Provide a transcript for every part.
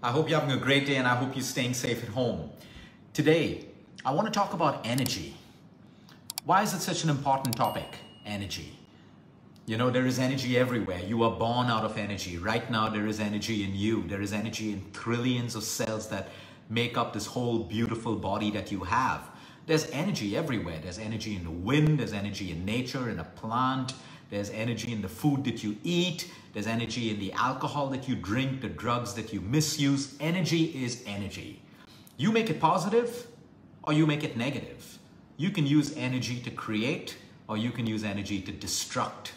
I hope you're having a great day and I hope you're staying safe at home. Today, I want to talk about energy. Why is it such an important topic? Energy. You know, there is energy everywhere. You are born out of energy. Right now, there is energy in you. There is energy in trillions of cells that make up this whole beautiful body that you have. There's energy everywhere. There's energy in the wind. There's energy in nature, in a plant. There's energy in the food that you eat. There's energy in the alcohol that you drink, the drugs that you misuse. Energy is energy. You make it positive or you make it negative. You can use energy to create or you can use energy to destruct.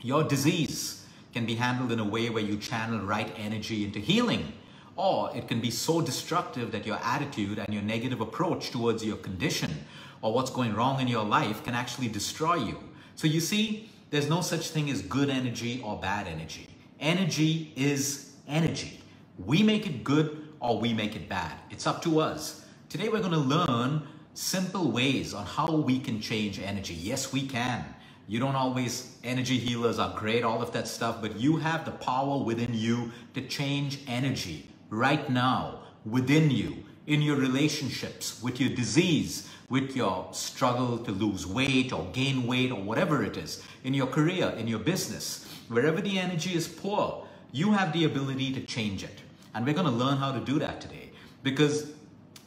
Your disease can be handled in a way where you channel right energy into healing, or it can be so destructive that your attitude and your negative approach towards your condition or what's going wrong in your life can actually destroy you. So you see, there's no such thing as good energy or bad energy. Energy is energy. We make it good or we make it bad. It's up to us. Today we're going to learn simple ways on how we can change energy. Yes, we can. You don't always, energy healers are great, all of that stuff, but you have the power within you to change energy right now, within you, in your relationships, with your disease, with your struggle to lose weight or gain weight or whatever it is, in your career, in your business, wherever the energy is poor, you have the ability to change it. And we're going to learn how to do that today because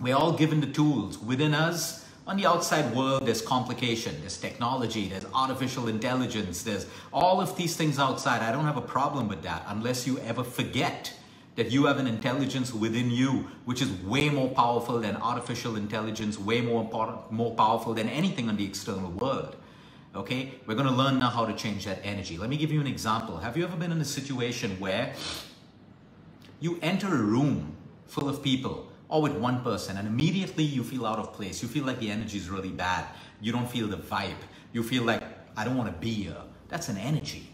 we're all given the tools within us. On the outside world, there's complication, there's technology, there's artificial intelligence, there's all of these things outside. I don't have a problem with that unless you ever forget that you have an intelligence within you which is way more powerful than artificial intelligence, way more powerful than anything on the external world. Okay, we're going to learn now how to change that energy. Let me give you an example. Have you ever been in a situation where you enter a room full of people or with one person and immediately you feel out of place? You feel like the energy is really bad. You don't feel the vibe. You feel like, I don't want to be here. That's an energy.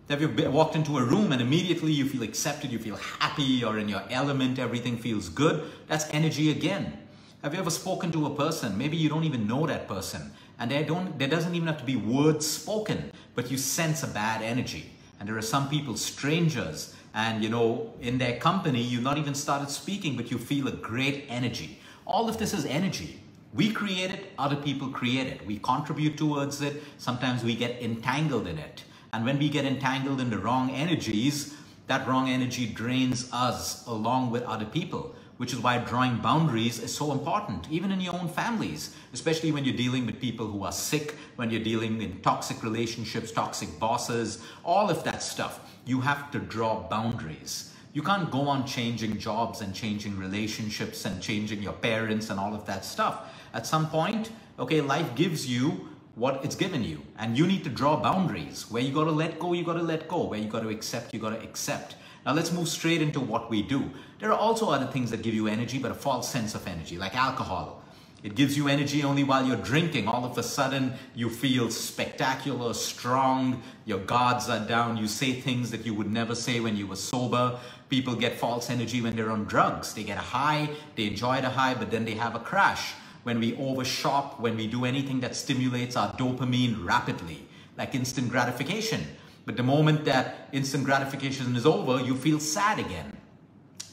Have you walked into a room and immediately you feel accepted, you feel happy, you're in your element, everything feels good? That's energy again. Have you ever spoken to a person? Maybe you don't even know that person and there doesn't even have to be words spoken, but you sense a bad energy. And there are some people, strangers, and you know, in their company, you've not even started speaking, but you feel a great energy. All of this is energy. We create it, other people create it. We contribute towards it. Sometimes we get entangled in it. And when we get entangled in the wrong energies, that wrong energy drains us along with other people, which is why drawing boundaries is so important, even in your own families, especially when you're dealing with people who are sick, when you're dealing in toxic relationships, toxic bosses, all of that stuff. You have to draw boundaries. You can't go on changing jobs and changing relationships and changing your parents and all of that stuff. At some point, okay, life gives you what it's given you, and you need to draw boundaries. Where you got to let go, you got to let go. Where you got to accept, you got to accept. Now let's move straight into what we do. There are also other things that give you energy, but a false sense of energy, like alcohol. It gives you energy only while you're drinking. All of a sudden, you feel spectacular, strong, your guards are down, you say things that you would never say when you were sober. People get false energy when they're on drugs. They get a high, they enjoy the high, but then they have a crash. When we overshop, when we do anything that stimulates our dopamine rapidly, like instant gratification. But the moment that instant gratification is over, you feel sad again.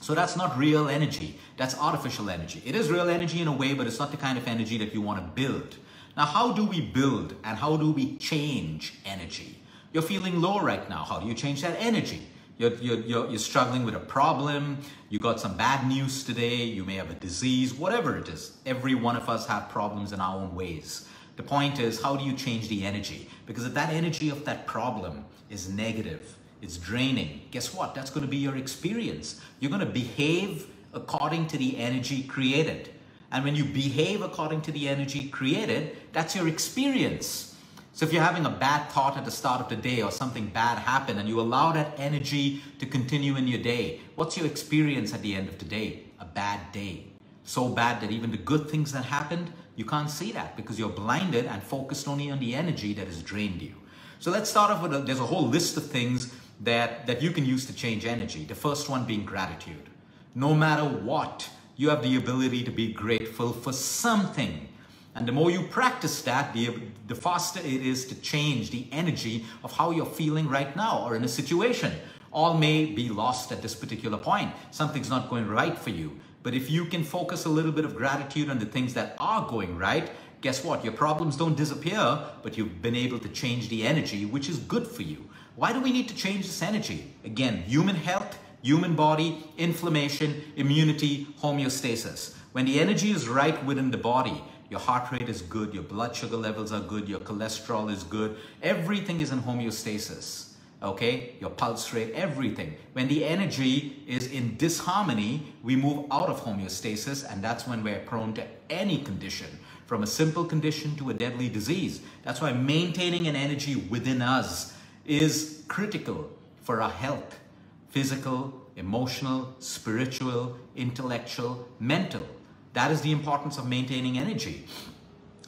So that's not real energy. That's artificial energy. It is real energy in a way, but it's not the kind of energy that you want to build. Now, how do we build and how do we change energy? You're feeling low right now. How do you change that energy? You're struggling with a problem. You got some bad news today. You may have a disease, whatever it is. Every one of us have problems in our own ways. The point is, how do you change the energy? Because if that energy of that problem is negative, it's draining, guess what? That's going to be your experience. You're going to behave according to the energy created. And when you behave according to the energy created, that's your experience. So if you're having a bad thought at the start of the day or something bad happened and you allow that energy to continue in your day, what's your experience at the end of the day? A bad day. So bad that even the good things that happened, you can't see that because you're blinded and focused only on the energy that has drained you. So let's start off with, there's a whole list of things that you can use to change energy. The first one being gratitude. No matter what, you have the ability to be grateful for something. And the more you practice that, the faster it is to change the energy of how you're feeling right now or in a situation. All may be lost at this particular point. Something's not going right for you. But if you can focus a little bit of gratitude on the things that are going right, guess what? Your problems don't disappear, but you've been able to change the energy, which is good for you. Why do we need to change this energy? Again, human health, human body, inflammation, immunity, homeostasis. When the energy is right within the body, your heart rate is good, your blood sugar levels are good, your cholesterol is good, everything is in homeostasis. Okay, your pulse rate, everything. When the energy is in disharmony, we move out of homeostasis, and that's when we're prone to any condition, from a simple condition to a deadly disease. That's why maintaining an energy within us is critical for our health, physical, emotional, spiritual, intellectual, mental. That is the importance of maintaining energy.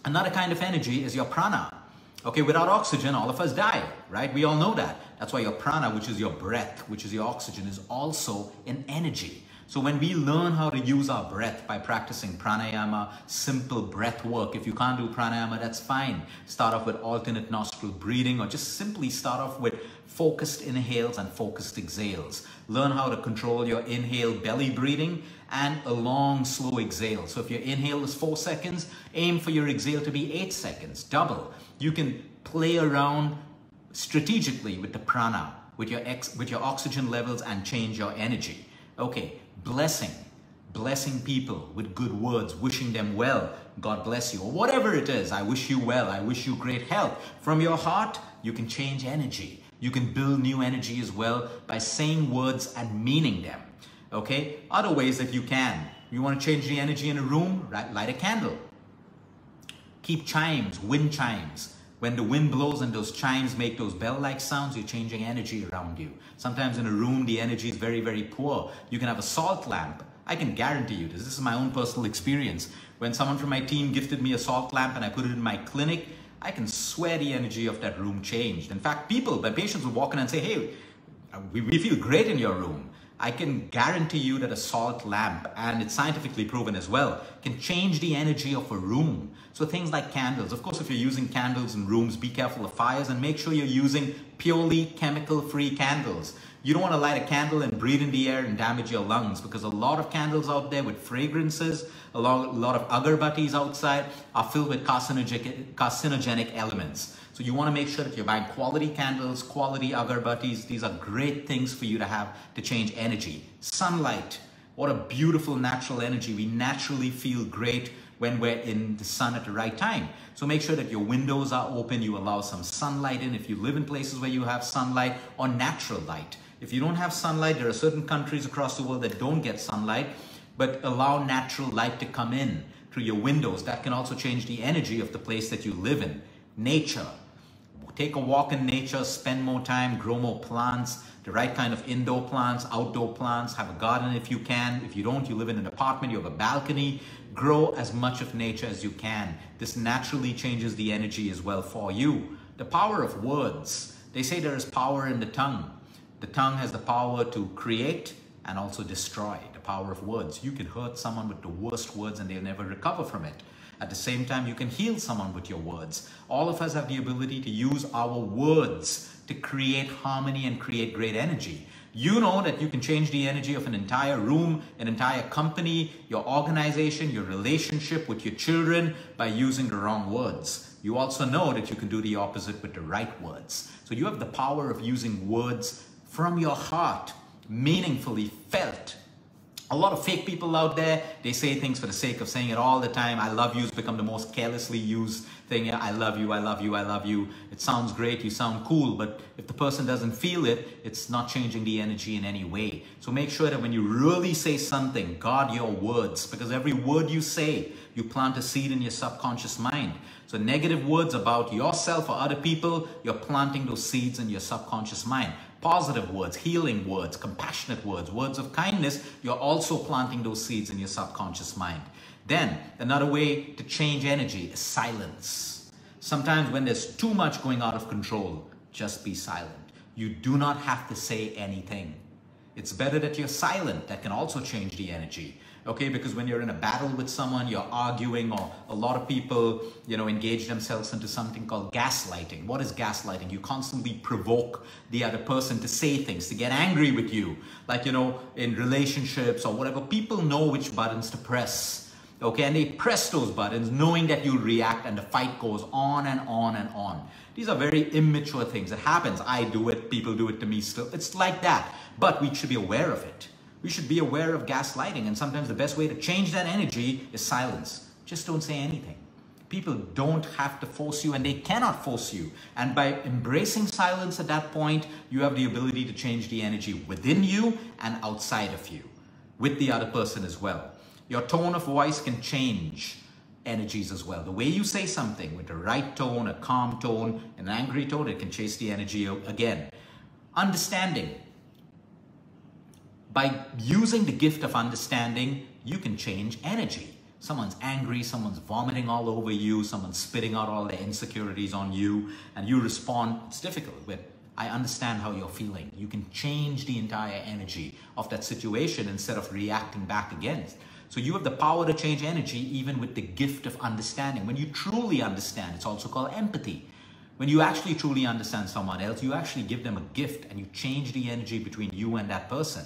Another kind of energy is your prana. Okay, without oxygen, all of us die, right? We all know that. That's why your prana, which is your breath, which is your oxygen, is also an energy. So when we learn how to use our breath by practicing pranayama, simple breath work, if you can't do pranayama, that's fine. Start off with alternate nostril breathing, or just simply start off with focused inhales and focused exhales. Learn how to control your inhale belly breathing and a long slow exhale. So if your inhale is 4 seconds, aim for your exhale to be 8 seconds, double. You can play around strategically with the prana, with your oxygen levels, and change your energy. Okay, blessing people with good words, wishing them well, God bless you, or whatever it is. I wish you well, I wish you great health. From your heart, you can change energy. You can build new energy as well by saying words and meaning them. Okay, other ways that you can. You want to change the energy in a room, right? Light a candle. Keep chimes, wind chimes. When the wind blows and those chimes make those bell-like sounds, you're changing energy around you. Sometimes in a room, the energy is very, very poor. You can have a salt lamp. I can guarantee you this. This is my own personal experience. When someone from my team gifted me a salt lamp and I put it in my clinic, I can swear the energy of that room changed. In fact, my patients will walk in and say, hey, we feel great in your room. I can guarantee you that a salt lamp, and it's scientifically proven as well, can change the energy of a room. So things like candles. Of course, if you're using candles in rooms, be careful of fires and make sure you're using purely chemical-free candles. You don't want to light a candle and breathe in the air and damage your lungs, because a lot of candles out there with fragrances, a lot of agarbattis outside are filled with carcinogenic elements. So you want to make sure that you're buying quality candles, quality agarbattis. These are great things for you to have to change energy. Sunlight, what a beautiful natural energy. We naturally feel great when we're in the sun at the right time. So make sure that your windows are open, you allow some sunlight in if you live in places where you have sunlight, or natural light. If you don't have sunlight, there are certain countries across the world that don't get sunlight, but allow natural light to come in through your windows. That can also change the energy of the place that you live in. Nature. Take a walk in nature, spend more time, grow more plants, the right kind of indoor plants, outdoor plants, have a garden if you can. If you don't, you live in an apartment, you have a balcony. Grow as much of nature as you can. This naturally changes the energy as well for you. The power of words. They say there is power in the tongue. The tongue has the power to create and also destroy. The power of words. You can hurt someone with the worst words and they'll never recover from it. At the same time, you can heal someone with your words. All of us have the ability to use our words to create harmony and create great energy. You know that you can change the energy of an entire room, an entire company, your organization, your relationship with your children by using the wrong words. You also know that you can do the opposite with the right words. So you have the power of using words from your heart, meaningfully felt. A lot of fake people out there, they say things for the sake of saying it all the time. I love you has become the most carelessly used thing. I love you, I love you, I love you. It sounds great, you sound cool, but if the person doesn't feel it, it's not changing the energy in any way. So make sure that when you really say something, guard your words, because every word you say, you plant a seed in your subconscious mind. So negative words about yourself or other people, you're planting those seeds in your subconscious mind. Positive words, healing words, compassionate words, words of kindness, you're also planting those seeds in your subconscious mind. Then, another way to change energy is silence. Sometimes when there's too much going out of control, just be silent. You do not have to say anything. It's better that you're silent. That can also change the energy. Okay, because when you're in a battle with someone, you're arguing, or a lot of people, engage themselves into something called gaslighting. What is gaslighting? You constantly provoke the other person to say things, to get angry with you. Like, in relationships or whatever, people know which buttons to press. Okay, and they press those buttons knowing that you'll react, and the fight goes on and on and on. These are very immature things. It happens. I do it. People do it to me still. It's like that. But we should be aware of it. We should be aware of gaslighting, and sometimes the best way to change that energy is silence. Just don't say anything. People don't have to force you, and they cannot force you. And by embracing silence at that point, you have the ability to change the energy within you and outside of you, with the other person as well. Your tone of voice can change energies as well. The way you say something with the right tone, a calm tone, an angry tone, it can chase the energy again. Understanding. By using the gift of understanding, you can change energy. Someone's angry, someone's vomiting all over you, someone's spitting out all their insecurities on you, and you respond. It's difficult, but I understand how you're feeling. You can change the entire energy of that situation instead of reacting back against. So you have the power to change energy even with the gift of understanding. When you truly understand, it's also called empathy. When you actually truly understand someone else, you actually give them a gift and you change the energy between you and that person.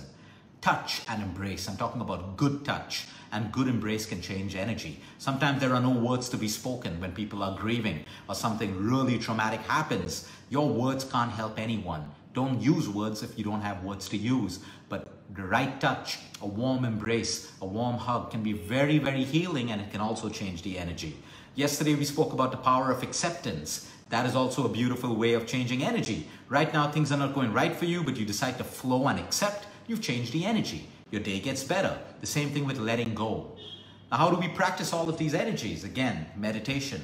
Touch and embrace. I'm talking about good touch, and good embrace can change energy. Sometimes there are no words to be spoken when people are grieving or something really traumatic happens. Your words can't help anyone. Don't use words if you don't have words to use. But the right touch, a warm embrace, a warm hug can be very, very healing, and it can also change the energy. Yesterday we spoke about the power of acceptance. That is also a beautiful way of changing energy. Right now things are not going right for you, but you decide to flow and accept. You've changed the energy. Your day gets better. The same thing with letting go. Now, how do we practice all of these energies? Again, meditation.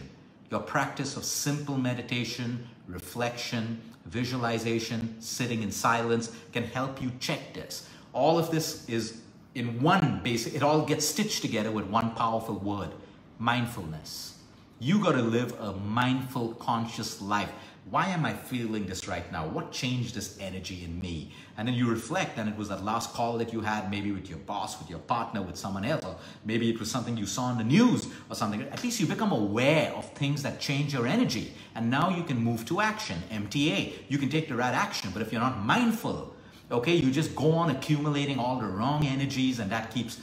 Your practice of simple meditation, reflection, visualization, sitting in silence can help you check this. All of this is in one basic, it all gets stitched together with one powerful word, mindfulness. You got to live a mindful, conscious life. Why am I feeling this right now? What changed this energy in me? And then you reflect, and it was that last call that you had, maybe with your boss, with your partner, with someone else, or maybe it was something you saw in the news or something. At least you become aware of things that change your energy. And now you can move to action, MTA. You can take the right action, but if you're not mindful, okay, you just go on accumulating all the wrong energies, and that keeps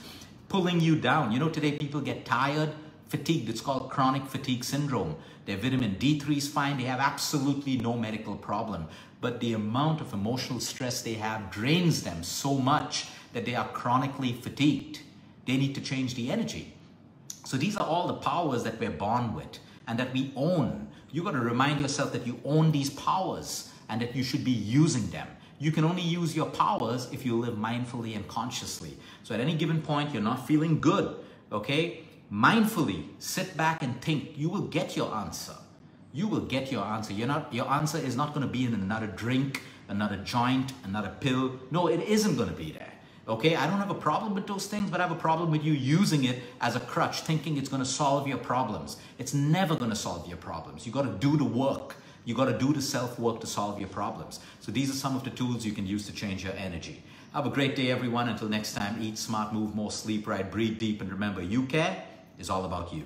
pulling you down. Today people get tired, fatigued. It's called chronic fatigue syndrome. Their vitamin D3 is fine. They have absolutely no medical problem. But the amount of emotional stress they have drains them so much that they are chronically fatigued. They need to change the energy. So these are all the powers that we're born with and that we own. You got to remind yourself that you own these powers and that you should be using them. You can only use your powers if you live mindfully and consciously. So at any given point, you're not feeling good, okay? Mindfully sit back and think. You will get your answer. You will get your answer. Your answer is not going to be in another drink, another joint, another pill. No, it isn't going to be there. Okay, I don't have a problem with those things, but I have a problem with you using it as a crutch, thinking it's going to solve your problems. It's never going to solve your problems. You got to do the work. You got to do the self-work to solve your problems. So these are some of the tools you can use to change your energy. Have a great day, everyone. Until next time, eat smart, move more, sleep right, breathe deep, and remember, you care is all about you.